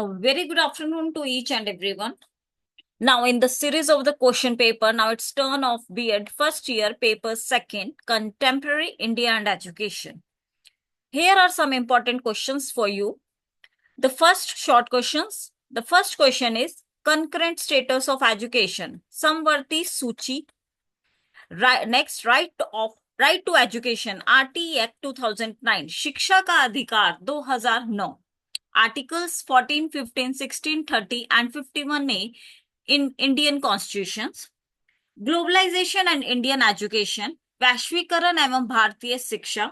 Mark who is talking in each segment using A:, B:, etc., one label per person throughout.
A: A very good afternoon to each and everyone. Now, in the series of the question paper, now it's turn of B.Ed first year, paper second, Contemporary India and Education. Here are some important questions for you. The first short questions. The first question is concurrent status of education. Samvarti Suchi. Next, right to education. RT Act 2009. शिक्षा का अधिकार 2009. Articles 14, 15, 16, 30 and 51A in Indian constitutions. Globalization and Indian education, वैश्वीकरण एवं भारतीय शिक्षा,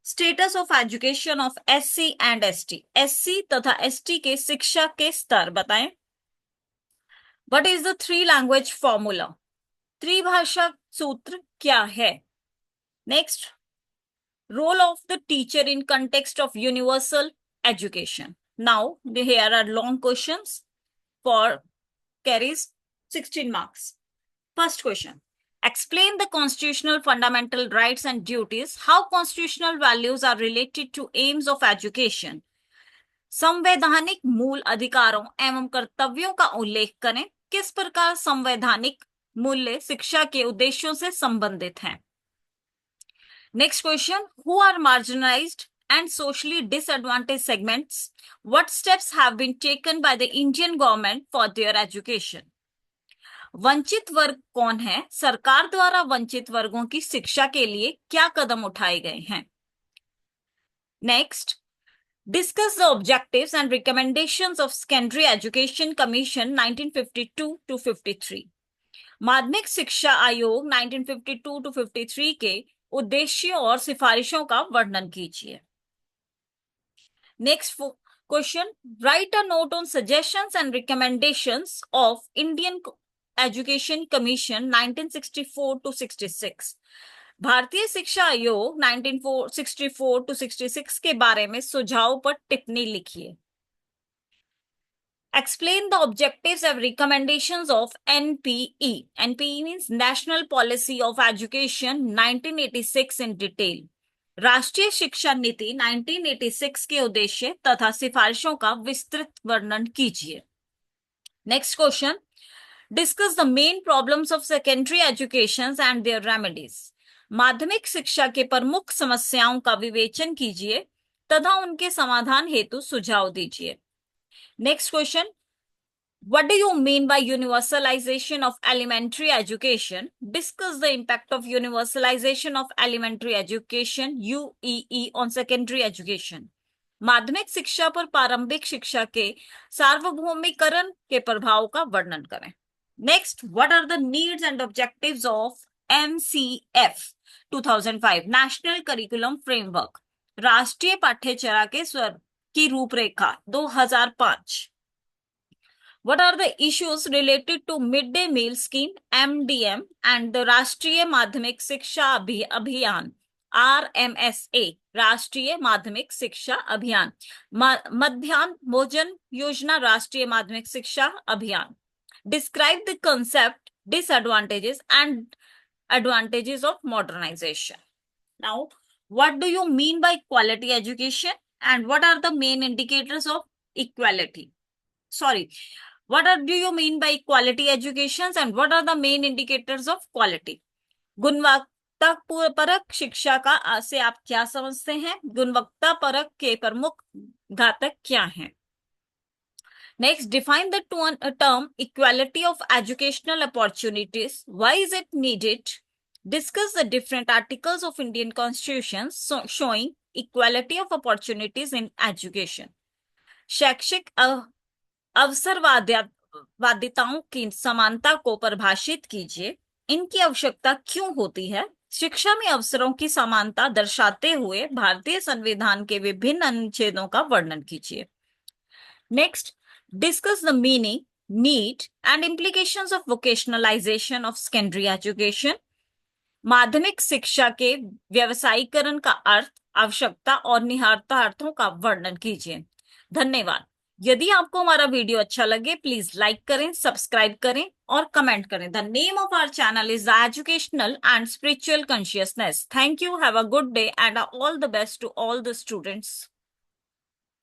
A: status of education of SC and ST, SC तथा ST के शिक्षा के स्तर बताएं. What is the three language formula, त्रिभाषा सूत्र क्या है. Next, role of the teacher in context of universal education. Now, here are long questions for carries 16 marks. First question. Explain the constitutional fundamental rights and duties. How constitutional values are related to aims of education. संवैधानिक मूल अधिकारों एवं कर्तव्यों का उल्लेख करें. किस प्रकार संवैधानिक मूल्य शिक्षा के उद्देश्यों से संबंधित हैं. Next question. Who are marginalized and socially disadvantaged segments? What steps have been taken by the Indian government for their education? वंचित वर्ग कौन है, सरकार द्वारा वंचित वर्गों की शिक्षा के लिए क्या कदम उठाए गए हैं. Next, discuss the objectives and recommendations of secondary education commission 1952 to 53. माध्यमिक शिक्षा आयोग 1952 to 53 के उद्देश्यों और सिफारिशों का वर्णन कीजिए. Next question. Write a note on suggestions and recommendations of Indian Education Commission 1964 to 66. भारतीय शिक्षा आयोग 1964 to 66 के बारे में सुझाव पर टिप्पणी लिखिए. Explain the objectives and recommendations of NPE. NPE means National Policy of Education 1986 in detail. राष्ट्रीय शिक्षा नीति 1986 के उद्देश्य तथा सिफारिशों का विस्तृत वर्णन कीजिए. Next question. Discuss the main problems of secondary education and their remedies. माध्यमिक शिक्षा के प्रमुख समस्याओं का विवेचन कीजिए तथा उनके समाधान हेतु सुझाव दीजिए. Next question. What do you mean by universalization of elementary education? Discuss the impact of universalization of elementary education UEE on secondary education. माध्यमिक शिक्षा पर प्रारंभिक शिक्षा के सार्वभौमिकरण के प्रभाव का वर्णन करें. Next, what are the needs and objectives of MCF 2005 National Curriculum Framework? राष्ट्रीय पाठ्यचर्या के स्वर की रूपरेखा 2005. What are the issues related to midday meal scheme MDM and the राष्ट्रीय माध्यमिक शिक्षा अभियान RMSA राष्ट्रीय माध्यमिक शिक्षा अभियान, मध्याह्न भोजन योजना राष्ट्रीय माध्यमिक शिक्षा अभियान. Describe the concept, disadvantages and advantages of modernization. Now, what do you mean by quality education and what are the main indicators of equality? What do you mean by quality education and what are the main indicators of quality? गुणवत्ता परक शिक्षा का से आप क्या समझते हैं, गुणवत्ता परक के प्रमुख घटक क्या हैं. Next, define the term equality of educational opportunities. Why is it needed? Discuss the different articles of Indian Constitution showing equality of opportunities in education. शैक्षिक अवसरवादिताओं की समानता को परिभाषित कीजिए. इनकी आवश्यकता क्यों होती है. शिक्षा में अवसरों की समानता दर्शाते हुए भारतीय संविधान के विभिन्न अनुच्छेदों का वर्णन कीजिए. Next, discuss the meaning, need and implications of vocationalisation of secondary education. माध्यमिक शिक्षा के व्यवसायीकरण का अर्थ, आवश्यकता और निहितार्थों का वर्णन कीजिए. धन्यवाद. यदि आपको हमारा वीडियो अच्छा लगे प्लीज लाइक करें, सब्सक्राइब करें और कमेंट करें. The name of our channel is the educational and spiritual consciousness. Thank you. Have a good day and all the best to all the students.